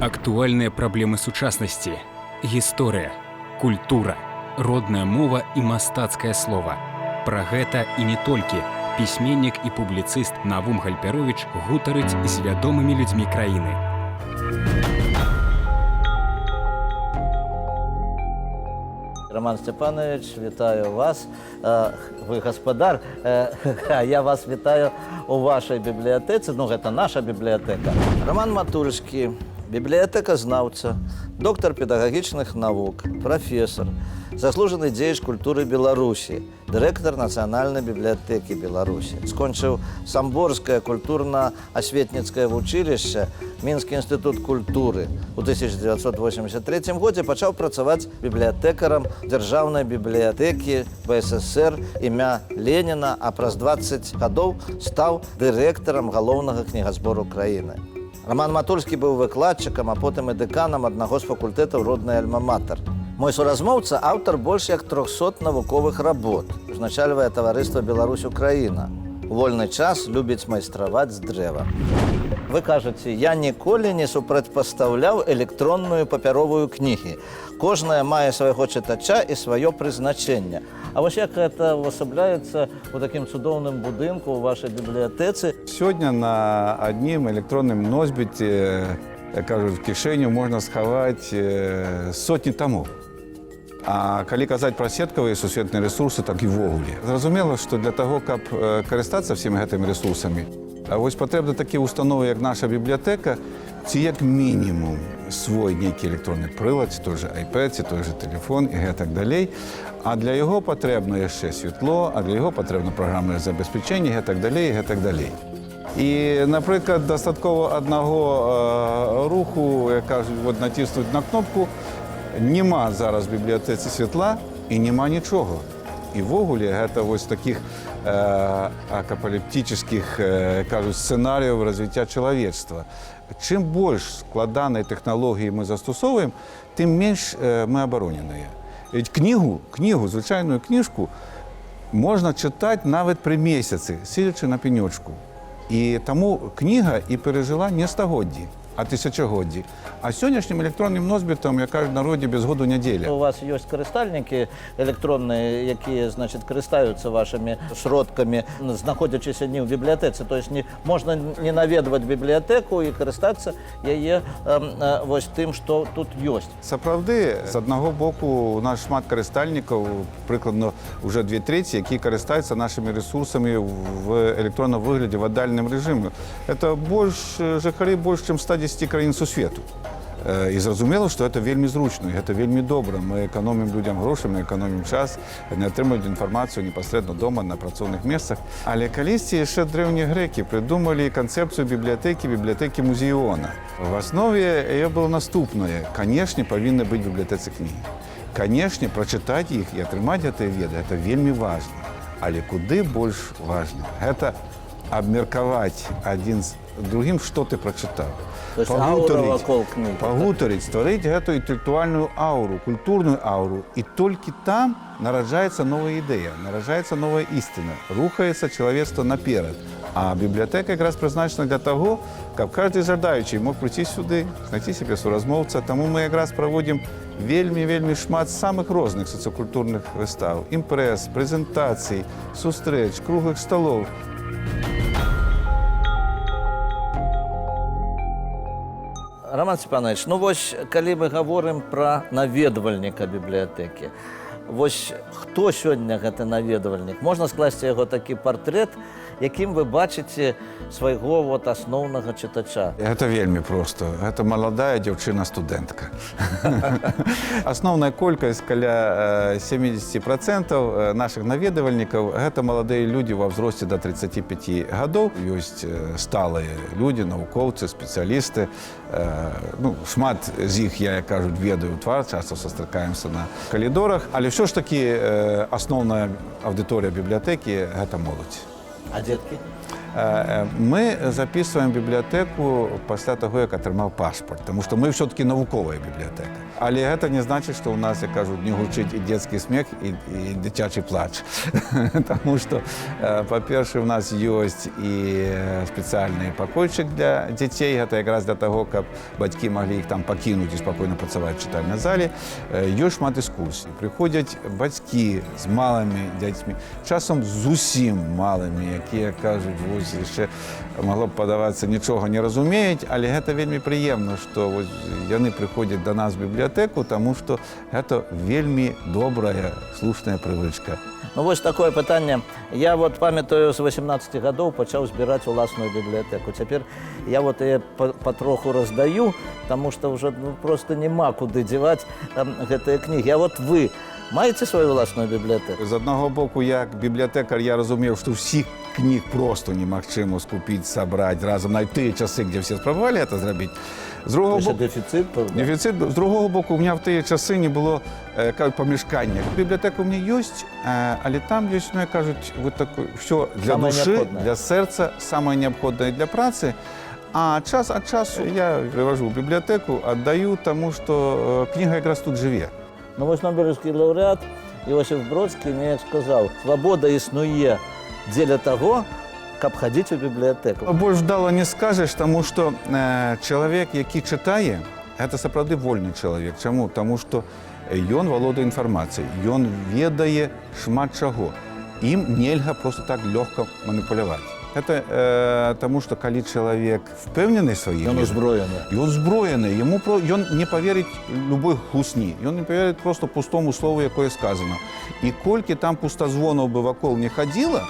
Актуальныя праблемы сучаснасці, гісторыя, культура, родная мова і мастацкае слова. Пра гэта і не толькі пісьменнік і публіцыст Навум Гальперовіч гутарыць з вядомымі людзьмі краіны. Роман Степанович, вітаю вас. Ви гаспадар, а я вас вітаю у вашій бібліятэцы. Ну, гэта наша бібліятэка. Роман Матульскі, бібліятэказнаўца, доктар педагагічных навук, прафесор, заслужаны дзеяч культуры Беларусі, дырэктар Нацыянальнай бібліятэкі Беларусі. Скончыў Самборскае культурна-асветніцкае вучылішча, Мінскі інстытут культуры. У 1983 годзе пачаў працаваць бібліятэкарам Дзяржаўнай бібліятэкі БССР імя Леніна, а праз 20 гадоў стаў дырэктарам галоўнага кнігазбору краіны. Роман Матульскі быў выкладчыкам, а потым і дэканам аднаго з факультэтаў роднай альма-матэр. Мой суразмоўца – аўтар больш як 300 навуковых работ. Узначальвае таварыства «Беларусь-Украіна». У вольны час любіць майстраваць з дрэва. Вы кажаце, я ніколі не супрацьпастаўляў электронную папяровую кнігі. Кожная мае свайго чытача і сваё прызначэнне. А вось як гэта ўвасабляецца ў такім цудоўным будынку ў вашай бібліятэцы? Сёння на адным электронным носьбіце, як кажуць, в кішэню можна схаваць сотні тамоў. А калі казаць пра сеткавыя сусветныя рэсурсы, так і ввогуле. Зразумела, што для таго, каб карыстацца всімі гэтымі рэсурсамі, вось патрэбны такія установы, як наша бібліятэка, ці як мінімум свой нейкі электронны прылад, ці той же iPad, ці той же телефон і гэтак далей. А для яго патрэбна яшчэ святло, а для яго патрэбна праграмнае забеспячэнне, гэтак далей, гэтак далей. І, напрыклад, дастаткова аднаго руху, як кажуць, вот націснуць на кнопку, нема зараз в бібліятэцы святла і нема нічога. І ввогуле гэта вось такіх акапаліптычных, кажуць, сцэнарыяў развіцця чалавецтва. Чым больш складанай тэхналогіі мы застосоўваем, тым менш мы абароненыя. Кнігу, звычайную кніжку, можна чытаць нават пры месяцы, сидячы на пенёчку. І таму кніга і перажыла не стагоддзі, а тысячагоддзі. А сённяшнім электронным носьбітам, як кажуць, народзе без году нядзеля. У вас ёсць карыстальнікі электронныя, якія, значыць, карыстаюцца вашымі сродкамі, знаходзячыся не ў бібліятэцы. То есть можна не наведваць бібліятэку і карыстацца яе вось тым, што тут ёсць. Сапраўды, з аднаго боку, у нас шмат карыстальнікаў, прыкладна ўжо 2/3, якія карыстаюцца нашымі рэсурсамі в электронным выглядзе, в аддальным рэжыме. Это жыхары больш, чым 110 краін сусвету. І зразумела, што гэта вельмі зручна, гэта вельмі добра. Мы эканомім людзям грошы, мы эканомім час, не атрымаюць інфармацыю непасрэдна дома на працоўных месцах. Але калісьці яшчэ дрэўнія грэкі прыдумалі канцэпцыю бібліятэкі музеёна. В аснове яе было наступнае. Канешне, павінны быць бібліятэцы кнігі. Канешне, прачытаць іх і атрымаць гэтыя веды, гэта вельмі важна. Але куды больш важна? Гэта абмеркаваць адзін з другім, што ты прачытаў. Пагутарыць, стварыць гэту інтэлектуальную ауру, культурную ауру. І толькі там нараджаецца новая ідэя, нараджаецца новая ісціна, рухаецца чалавецтва наперад. А бібліятэка якраз прызначана для таго, каб кожны жадаючы мог прыйсці сюды, знайсці сябе суразмоўца. Таму мы якраз праводзім вельмі шмат самых розных сацыякультурных выстаў, імпрэз, прэзентацый, сустрэч, круглых сталоў. Роман Степанович, ну вось, калі мы гаворым пра наведвальніка бібліятэкі, вось хто сёння гэты наведвальнік? Можна скласці яго такі партрэт, якім вы бачыце свайго вот асноўнага чытача? Гэта вельмі проста. Гэта маладая дзяўчына-студэнтка. Асноўная колькасць каля 70% нашых наведвальнікаў – гэта маладыя людзі ва ўзросце да 35 гадоў. Ёсць сталыя людзі, навукоўцы, спецыялісты. Шмат з іх, я, як кажуць, ведаю твар, часта сустракаемся на калідорах. Але ўсё ж такі асноўная аўдыторыя бібліятэкі – гэта моладзь. А дзеткі? Ми записуємо бібліотеку після того, як отримав паспорт, тому що ми все-таки наукова бібліотека. Але це не значить, що у нас, як кажуть, не гучить і дитячий сміх, і дитячий плач. Тому що, по-перше, у нас є і спеціальний покойчик для дітей, це якраз для того, щоб батьки могли їх там покинути і спокійно працювати в читальній залі. Є шмат екскурсій. Приходять батьки з малими дітьми, часом з усім малими, які, як кажуть, ще могло б подаватися, нічого не розуміють, але це вельми приємно, що вони приходять до нас в бібліотеку, тому що це вельми добра, слушна привичка. Ну, ось таке питання. Я от пам'ятаю, з 18 років почав збирати власну бібліотеку. Тепер я от її потроху роздаю, тому що вже просто нема куди дівати ці книги. А от ви маєте свою власну бібліотеку? З одного боку, як бібліотекар, я розумів, що всіх книг просто неможливо скупити, зібрати разом, навіть ті часи, де всі спробували це зробити. З другого боку, дефіцит? Дефіцит. З другого боку, у мене в ті часи не було помішкання. Бібліотека у мене є, але там є, ну, як кажуть, все для Самое душі, необходимое. для серця, саме необхідне для праці. А час від часу я привожу в бібліотеку, віддаю, тому що книга якраз тут живе. Ну, ось Нобелівський лауреат Іосиф Бродський мені сказав, свобода існує для того, каб ходити у бібліотеку. Більш вдало не скажеш, тому що чоловік, який читає, це справді вольний чоловік. Чому? Тому що він володіє інформацією, він ведає шмат чого. Їм нельзя просто так легко маніпулювати. Это тому, що коли чоловік впевнений в своїх, Він озброєний. він озброєний, він не повірить любой гусні, він не повірить просто пустому слову, яке сказано. І кільки там пустозвонів би вокруг не ходило,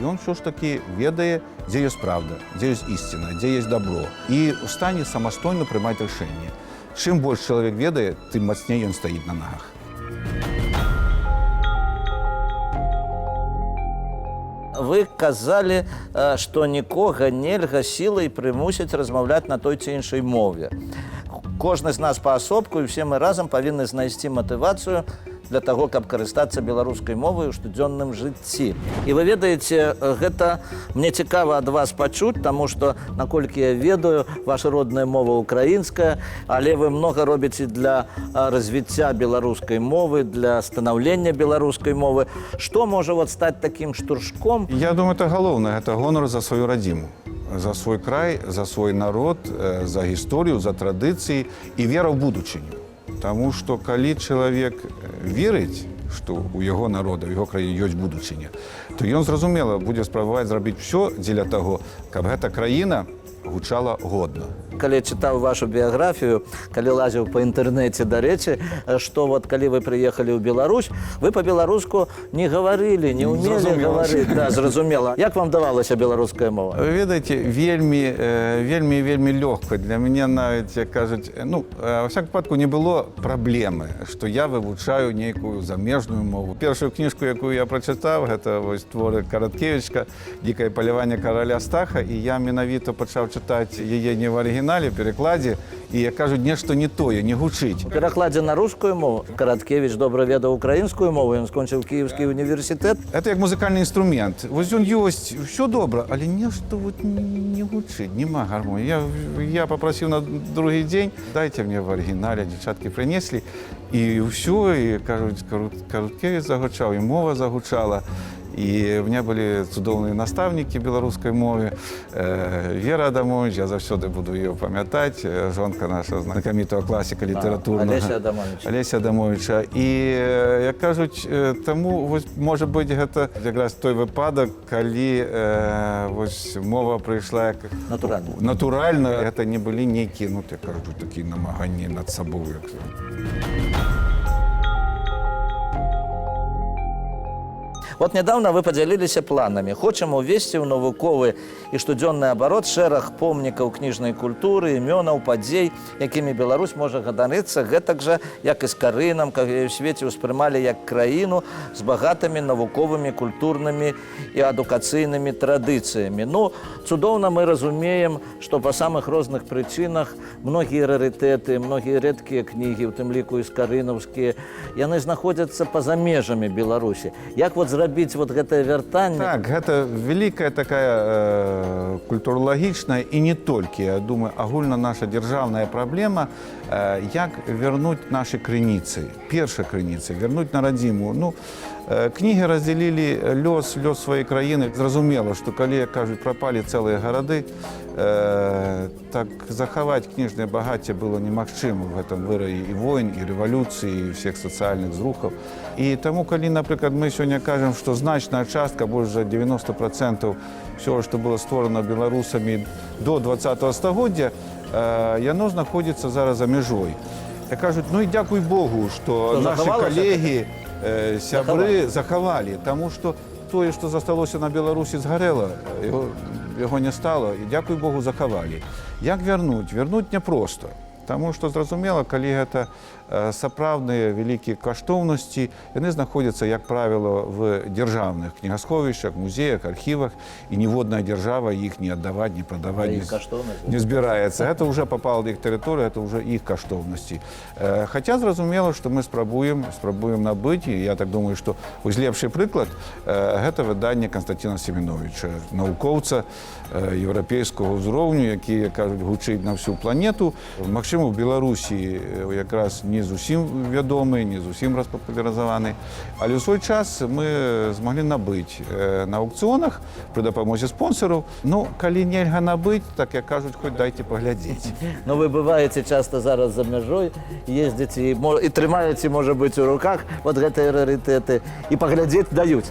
він все ж таки ведає, де є правда, де є істина, де є добро. І в стані самостійно приймати рішення. Чим більше чоловік ведає, тим міцніше він стоїть на ногах. Ви казали, що нікого нельга силою примусити розмовляти на той чи іншій мові. Кожен з нас поособку, і всі ми разом повинні знайти мотивацію для того, каб карыстацца беларускай мовай у штодзённым жыцці. І вы ведаеце, гэта мне цікава ад вас пачуць, таму што, наколькі я ведаю, ваша родная мова украінская, але вы многа робіце для развіцця беларускай мовы, для станаўлення беларускай мовы. Што можа вот стаць такім штуршком? Я думаю, это галоўнае, это гонор за сваю радзіму, за свой край, за свой народ, за гісторыю, за традыцыі і вера ў будучыню. Таму што калі чалавек верыць, што ў яго народа, ў яго краіне ёсць будучыня, то ён зразумела будзе спрабаваць зрабіць ўсё дзеля таго, каб гэта краіна гучала годна. Калі я чытаў вашу біяграфію, калі лазіў па інтэрнэце, дарэчы, што вот калі вы прыехалі ў Беларусь, вы па-беларуску не гаварылі, не ўмелі гаварыць. Да, зразумела. Як вам давалася беларуская мова? Вы ведаеце, вельмі лёгка. Для мяне навіть, як кажуць, ну, ва всякім выпадку не было праблемы, што я вывучаю нейкую замежную мову. Першую кніжку, якую я прачытаў, гэта вось творы Караткевічка «Дикое полювання короля Стаха», і я менавіта пачаў чытаць яе не в арыгінале, перакладзе, і, як кажуць, нешта не тое, не гучыць. У перакладзе на рускую мову Караткевіч добра ведаў украінскую мову, ён скончыў Кіеўскі універсітэт. Это як музыкальны інструмент. Вось ён ёсць, ўсё добра, але нешта вот не гучыць, нема гармоніі. Я папрасіў на другі дзень, дайце мне в арыгінале, дзяўчаткі прынеслі, і ўсё, і, кажуць, Караткевіч загучаў, і мова загучала. І в мене були цудовні наставники беларускай мовы. Вера Адамович, я заўсёды буду її пам'ятати, жонка наша знакамітого класіка літературного. Олеся Адамовича. Олеся Адамовича. І, як кажуть, тому, може бути, це якраз той випадок, коли мова прийшла як натурально. Це не були ніякі, ну, як кажуть, такі намагання над собою. Вот недавно вы поделились планами. Хочем увести в навуковы и штодзённы оборот шэраг помнікаў кніжнай культуры, імёнаў, падзей, якімі Беларусь можа гадарыцца, гэтак жа, як і з Карынам, каб яе ў свеце ўспрымалі як краіну з багатымі навуковымі, культурнымі і адукацыйнымі традыцыямі. Ну, цудоўна мы разумеем, што па самых розных прычынах многія рарытэты, многія рэдкія кнігі, у тым ліку і скарынаўскія, яны знаходзяцца па-за межамі Беларусі. Як вот зрабіць зрабіць вот гэтае вяртанне? Так, гэта великая такая культуралагічная і не толькі, я думаю, агульна наша дзяржаўная праблема, як вярнуць нашы крыніцы, першыя крыніцы, вярнуць на радзіму. Ну, кнігі раздзялілі лёс сваёй краіны. Зразумела, што калі, кажуць, прапалі цэлыя гарады, так захаваць кніжнае багацце было немагчыма в гэтым выраі і войн, і рэвалюцыі, і всех сацыяльных зрухаў. І таму, калі, напрыклад, мы сёння кажам, што значная частка, больш за 90% всего, што было створана беларусамі до 20-го стагоддзя, яно знаходзіцца зараз за мяжой. Я кажуць, ну і дзякуй Богу, што нашы калегі, сябры захавалі, таму што тое, што засталося на Беларусі, згарэла, яго не стала, і дзякуй Богу захавалі. Як вярнуць? Вярнуць няпроста. Таму што, зразумела, калі гэта сапраўдныя вялікія каштоўнасці, яны знаходзяцца, як правіла, в дзяржаўных кнігасховішчах, музеях, архівах, і ніводная дзяржава іх не аддаваць, не прадаваць не збіраецца. Гэта ўжо папала на іх тэрыторыю, гэта ўжо іх каштоўнасці. Хаця, зразумела, што мы спрабуем набыць, і я так думаю, што вось лепшы прыклад гэта выданне Канстантина Семеновича, навукоўца еўрапейскага ўзроўню, які, кажуць, гучыць на всю планету. Магчыма, у Беларусі якраз не зусім вядомы, не зусім распапулярызаваны. Але ў свой час мы змаглі набыць на аукцыёнах пры дапамозе спонсараў. Ну, калі нельга набыць, так, як кажуць, хоць дайце паглядзець. Ну, вы бываеце часта зараз за мяжой, ездзіце і трымаеце, можа быць, у руках вот гэтыя рарытэты, і паглядзець даюць.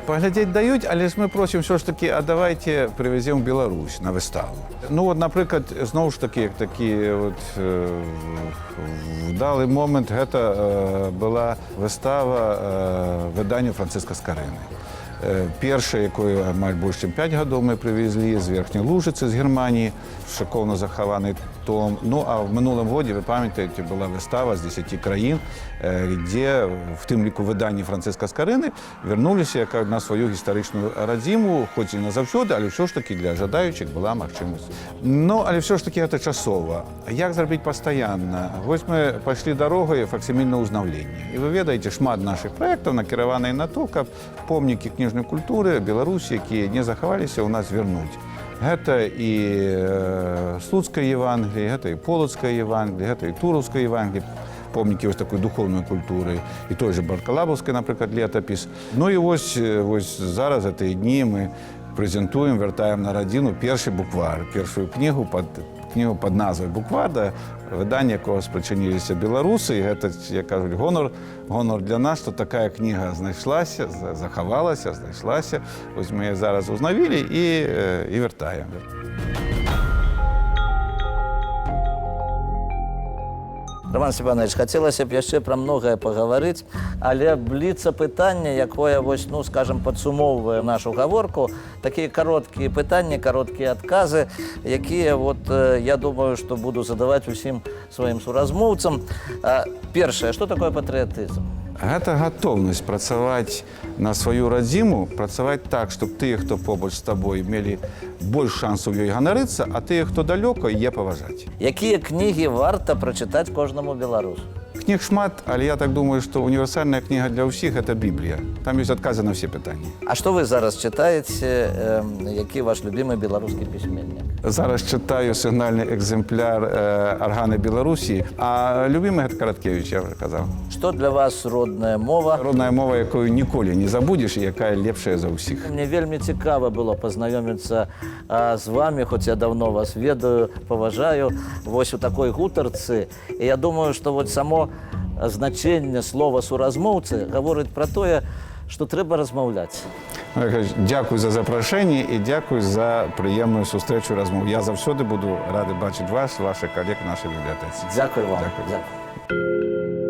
Паглядзець даюць, але ж мы просім ўсё ж такі, а давайте прывезем Беларусь на выставу. Ну, вот, напрыклад, зноў ж такі, вот, вдалы момент гэта была выстава выданню Францыска Скарыны. Першая, якую амаль больш чым 5 гадоў мы прывезлі з Верхняй Лужыцы, з Германіі, шыкоўна захаваны том. Ну, а в мінулым годзе, вы памятаеце, была выстава з 10 краін, дзе, в тым ліку выданні Францыска Скарыны, вярнуліся на сваю гістарычную радзіму, хоць і назаўсёды, але ўсё ж такі для жадаючых была магчымасць. Ну, але ўсё ж такі гэта часова. Як зрабіць пастаянна? Вось мы пайшлі дарогай факсімільнага ўзнаўлення. І вы ведаеце, шмат нашых праектаў накіраваныя на то, каб помнікі кніжнай культуры Беларусі, якія не захаваліся, у нас вярнуць. Гэта і Слуцкае Евангелие, гэта і Полацкае Евангелие, гэта і Тураўскае Евангелие, помнікі вось такой духовной культуры, і той же Баркалабаўскай, напрыклад, летапіс. Ну і вось зараз, гэтыя дні, мы прэзентуем, вяртаем на радзіну першы буквар, першую кнігу пад назвай «Буквар», выданне якога спрычыніліся беларусы, і гэта, як кажуць, гонор для нас, што такая кніга знайшлася, захавалася, знайшлася. Вось мы яе зараз узнавілі і вяртаем. Роман Степанович, хацелася б яшчэ пра многае пагаварыць, але бліца пытання, якое, вось, ну, скажам, падсумоўвае нашу гаворку, такія кароткія пытанні, кароткія адказы, якія, вот, я думаю, што буду задаваць усім сваім суразмоўцам. Першае, што такое патрыятызм? Гэта гатоўнасць працаваць на сваю радзіму, працаваць так, щоб тыя, хто побач з табой, мелі больш шансаў ёй ганарыцца, а тыя, хто далёка, яе паважаць. Якія кнігі варта прачытаць кожнаму беларусу? Кніг шмат, але я так думаю, што універсальная кніга для ўсіх – гэта Біблія. Там ёсць адказы на ўсе пытанні. А што вы зараз чытаеце? Які ваш любімы беларускі пісьменнік? Зараз чытаю сігнальны экземпляр «Арганы Беларусі», а любімы – гэта Караткевіч, я вже казав. Што для вас родная мова? Родная мова, якую ніколі не забудзеш, і якая лепшая за ўсіх. Мне вельмі цікава было пазнаёміцца з вами, хоць я давно вас ведаю, паважаю, вось у такой гутарцы. І я думаю, што вот само значэнне слова суразмоўцы гаворыць пра тое, што трэба размаўляць. Дзякуй за запрашэнне і дзякуй за прыемную сустрэчу і размову. Я заўсёды буду рады бачыць вас, вашых калег, нашай бібліятэцы. Дзякуй вам. Дзякуй.